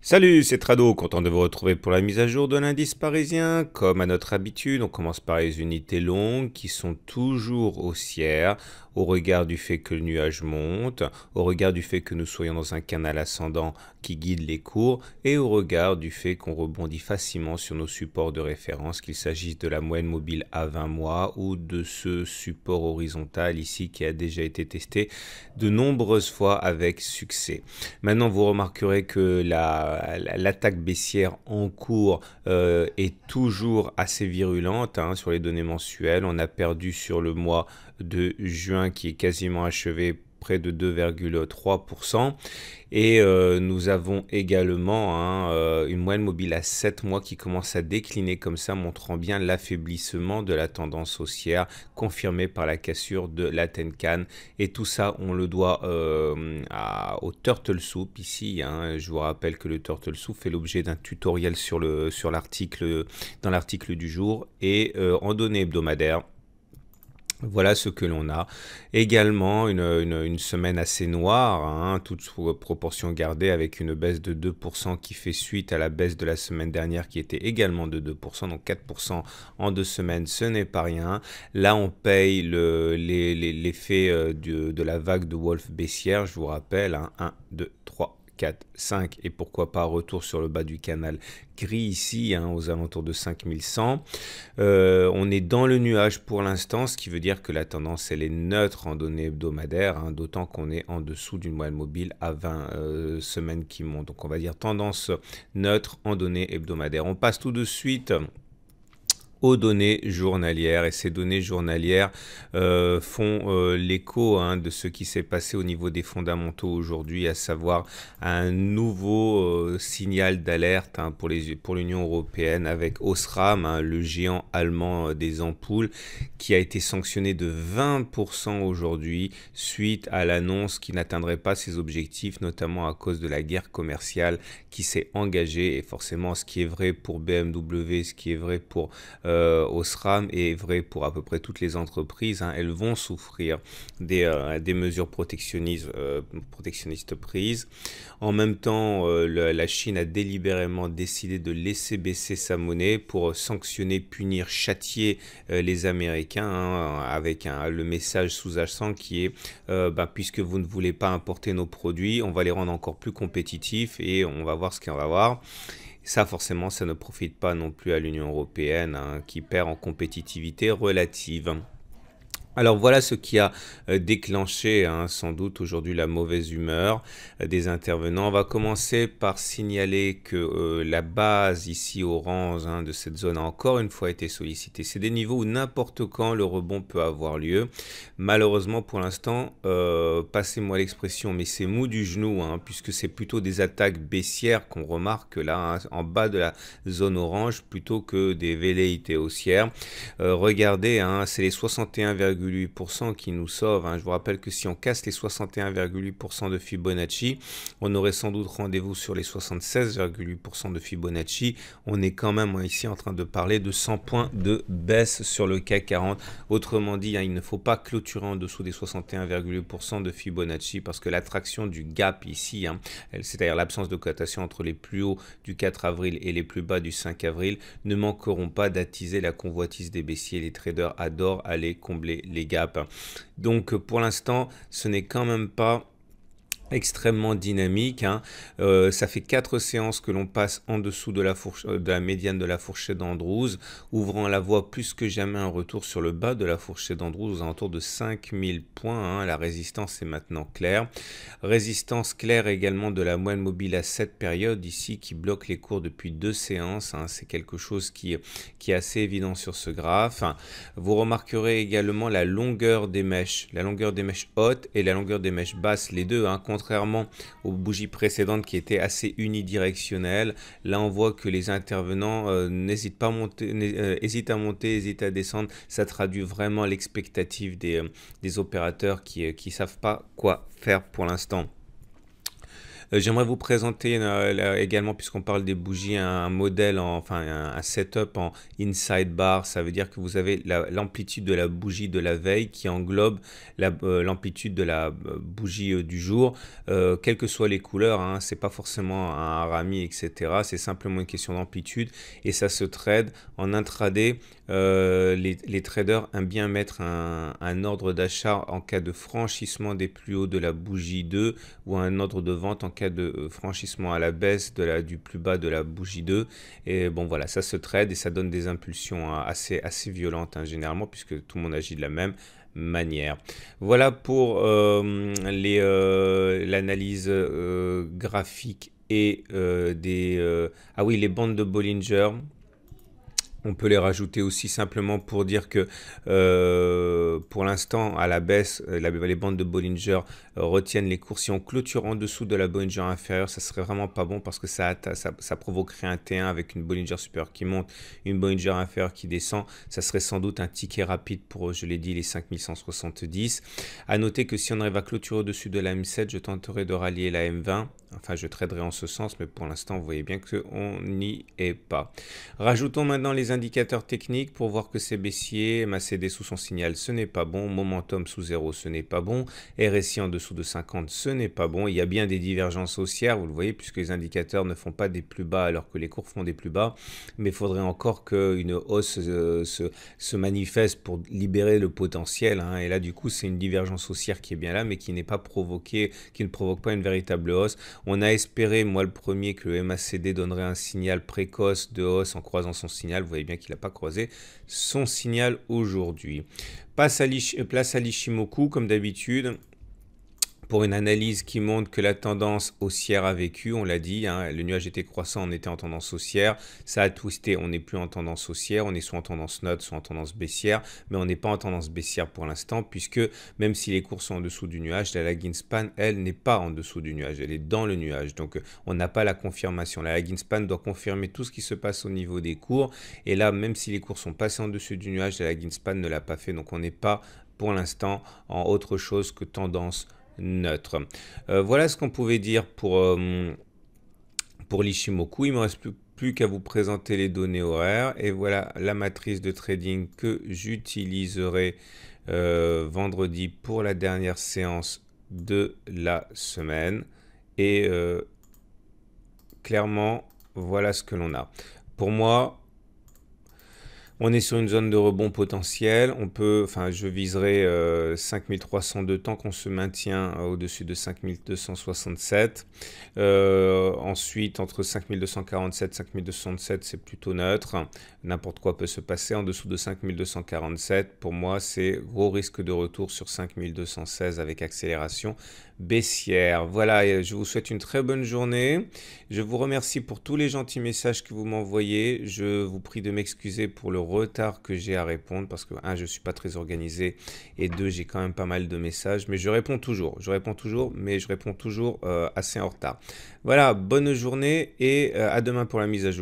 Salut, c'est Trado, content de vous retrouver pour la mise à jour de l'indice parisien. Comme à notre habitude, on commence par les unités longues qui sont toujours haussières au regard du fait que le nuage monte, au regard du fait que nous soyons dans un canal ascendant qui guide les cours et au regard du fait qu'on rebondit facilement sur nos supports de référence, qu'il s'agisse de la moyenne mobile à 20 mois ou de ce support horizontal ici qui a déjà été testé de nombreuses fois avec succès. Maintenant, vous remarquerez que l'attaque baissière en cours est toujours assez virulente sur les données mensuelles. On a perdu sur le mois de juin qui est quasiment achevé près de 2,3%. Et nous avons également une moyenne mobile à 7 mois qui commence à décliner comme ça, montrant bien l'affaiblissement de la tendance haussière confirmée par la cassure de la Tenkan. Et tout ça, on le doit au Turtle Soup ici. Je vous rappelle que le Turtle Soup fait l'objet d'un tutoriel dans l'article du jour et en données hebdomadaires. Voilà ce que l'on a. Également, une semaine assez noire, toute proportion gardée, avec une baisse de 2% qui fait suite à la baisse de la semaine dernière qui était également de 2%, donc 4% en 2 semaines, ce n'est pas rien. Là, on paye l'effet de la vague de Wolf baissière, je vous rappelle, 1, 2, 3, 4, 5 et pourquoi pas retour sur le bas du canal gris ici aux alentours de 5100. On est dans le nuage pour l'instant, ce qui veut dire que la tendance elle est neutre en données hebdomadaires, d'autant qu'on est en dessous d'une moyenne mobile à 20 semaines qui monte. Donc on va dire tendance neutre en données hebdomadaires. On passe tout de suite aux données journalières et ces données journalières font l'écho de ce qui s'est passé au niveau des fondamentaux aujourd'hui, à savoir un nouveau signal d'alerte pour l'Union européenne avec Osram, le géant allemand des ampoules, qui a été sanctionné de 20% aujourd'hui suite à l'annonce qu'il n'atteindrait pas ses objectifs, notamment à cause de la guerre commerciale qui s'est engagée. Et forcément, ce qui est vrai pour BMW, ce qui est vrai pour Osram est vrai pour à peu près toutes les entreprises, elles vont souffrir des mesures protectionnistes prises. En même temps, la Chine a délibérément décidé de laisser baisser sa monnaie pour sanctionner, punir, châtier les Américains, avec le message sous-jacent qui est puisque vous ne voulez pas importer nos produits, on va les rendre encore plus compétitifs et on va voir ce qu'on va voir. Ça, forcément, ça ne profite pas non plus à l'Union européenne, qui perd en compétitivité relative. Alors voilà ce qui a déclenché sans doute aujourd'hui la mauvaise humeur des intervenants. On va commencer par signaler que la base ici orange de cette zone a encore une fois été sollicitée. C'est des niveaux où n'importe quand le rebond peut avoir lieu. Malheureusement pour l'instant, passez-moi l'expression, mais c'est mou du genou, puisque c'est plutôt des attaques baissières qu'on remarque là, en bas de la zone orange, plutôt que des velléités haussières. Regardez, c'est les 61,8% qui nous sauvent. Je vous rappelle que si on casse les 61,8% de Fibonacci, on aurait sans doute rendez-vous sur les 76,8% de Fibonacci. On est quand même ici en train de parler de 100 points de baisse sur le CAC 40. Autrement dit, il ne faut pas clôturer en dessous des 61,8% de Fibonacci parce que l'attraction du gap ici, c'est-à-dire l'absence de cotation entre les plus hauts du 4 avril et les plus bas du 5 avril, ne manqueront pas d'attiser la convoitise des baissiers. Les traders adorent aller combler les gaps. Donc pour l'instant, ce n'est quand même pas extrêmement dynamique. Ça fait 4 séances que l'on passe en dessous de la médiane de la fourchette d'Andrews, ouvrant la voie plus que jamais un retour sur le bas de la fourchette d'Andrews aux alentours de 5000 points. La résistance est maintenant claire. Résistance claire également de la moyenne mobile à cette période ici qui bloque les cours depuis 2 séances. C'est quelque chose qui est assez évident sur ce graphe. Vous remarquerez également la longueur des mèches hautes et la longueur des mèches basses, les deux, contrairement aux bougies précédentes qui étaient assez unidirectionnelles. Là, on voit que les intervenants hésitent à monter, hésitent à descendre. Ça traduit vraiment l'expectative des opérateurs qui ne savent pas quoi faire pour l'instant. J'aimerais vous présenter également, puisqu'on parle des bougies, un modèle, enfin un setup en inside bar. Ça veut dire que vous avez l'amplitude de la bougie de la veille qui englobe l'amplitude de la bougie du jour, quelles que soient les couleurs, hein, c'est pas forcément un Arami, etc. C'est simplement une question d'amplitude et ça se trade en intraday. Les traders aiment bien mettre un ordre d'achat en cas de franchissement des plus hauts de la bougie 2 ou un ordre de vente en cas de franchissement à la baisse du plus bas de la bougie 2. Et bon voilà, ça se trade et ça donne des impulsions assez violentes, hein, généralement, puisque tout le monde agit de la même manière. Voilà pour l'analyse graphique et ah oui, les bandes de Bollinger. On peut les rajouter aussi simplement pour dire que pour l'instant, à la baisse, les bandes de Bollinger retiennent les cours. Si on clôture en dessous de la Bollinger inférieure, ça serait vraiment pas bon parce que ça provoquerait un T1 avec une Bollinger supérieure qui monte, une Bollinger inférieure qui descend. Ça serait sans doute un ticket rapide pour, je l'ai dit, les 5170. À noter que si on arrive à clôturer au-dessus de la M7, je tenterai de rallier la M20. Enfin, je traderai en ce sens, mais pour l'instant, vous voyez bien qu'on n'y est pas. Rajoutons maintenant les indicateurs techniques pour voir que c'est baissier. MACD sous son signal, ce n'est pas bon. Momentum sous 0, ce n'est pas bon. RSI en dessous de 50, ce n'est pas bon. Il y a bien des divergences haussières, vous le voyez, puisque les indicateurs ne font pas des plus bas alors que les cours font des plus bas. Mais il faudrait encore qu'une hausse se manifeste pour libérer le potentiel, hein. Et là, du coup, c'est une divergence haussière qui est bien là, mais qui n'est pas provoquée, qui ne provoque pas une véritable hausse. On a espéré, moi le premier, que le MACD donnerait un signal précoce de hausse en croisant son signal. Vous voyez bien qu'il n'a pas croisé son signal aujourd'hui. Place à l'Ishimoku, comme d'habitude, pour une analyse qui montre que la tendance haussière a vécu, on l'a dit, hein, le nuage était croissant, on était en tendance haussière, ça a twisté, on n'est plus en tendance haussière, on est soit en tendance neutre, soit en tendance baissière, mais on n'est pas en tendance baissière pour l'instant, puisque même si les cours sont en dessous du nuage, la lagging span, elle, n'est pas en dessous du nuage, elle est dans le nuage, donc on n'a pas la confirmation. La lagging span doit confirmer tout ce qui se passe au niveau des cours, et là, même si les cours sont passés en dessus du nuage, la lagging span ne l'a pas fait, donc on n'est pas, pour l'instant, en autre chose que tendance neutre. Voilà ce qu'on pouvait dire pour l'Ishimoku. Il ne me reste plus qu'à vous présenter les données horaires. Et voilà la matrice de trading que j'utiliserai vendredi pour la dernière séance de la semaine. Et clairement, voilà ce que l'on a. Pour moi, on est sur une zone de rebond potentiel. Je viserai 5302 tant qu'on se maintient au-dessus de 5267. Ensuite, entre 5247 et 5267, c'est plutôt neutre. N'importe quoi peut se passer. En dessous de 5247, pour moi, c'est gros risque de retour sur 5216 avec accélération baissière. Voilà, je vous souhaite une très bonne journée. Je vous remercie pour tous les gentils messages que vous m'envoyez. Je vous prie de m'excuser pour le retard que j'ai à répondre parce que, un, je ne suis pas très organisé et deux, j'ai quand même pas mal de messages. Mais je réponds toujours, mais je réponds toujours assez en retard. Voilà, bonne journée et à demain pour la mise à jour.